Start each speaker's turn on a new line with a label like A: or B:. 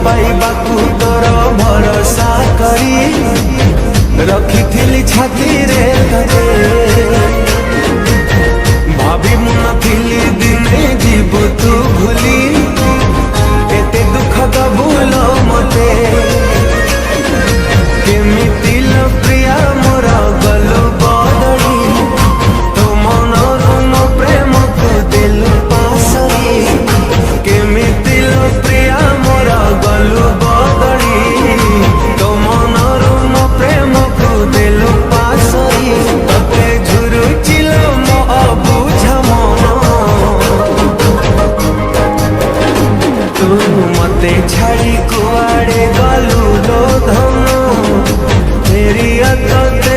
A: पाइबाकू तोर भरोसा करी रखी छाती रे तते भाभी मुनथिली दिने जीव तू भूली एते दुख दबुल मते केमिति लो प्रिया मोर गलु बदली तो मनरु मो प्रेम को देलु पासरी केमिति लो प्रिया मोर गलु बदली तो मनरु मो प्रेम को देलु पासरी तते झुरुचिलो मो अबुझ मन तू मते छाड़ी कुआड़े गलु लो धन फेरी अतते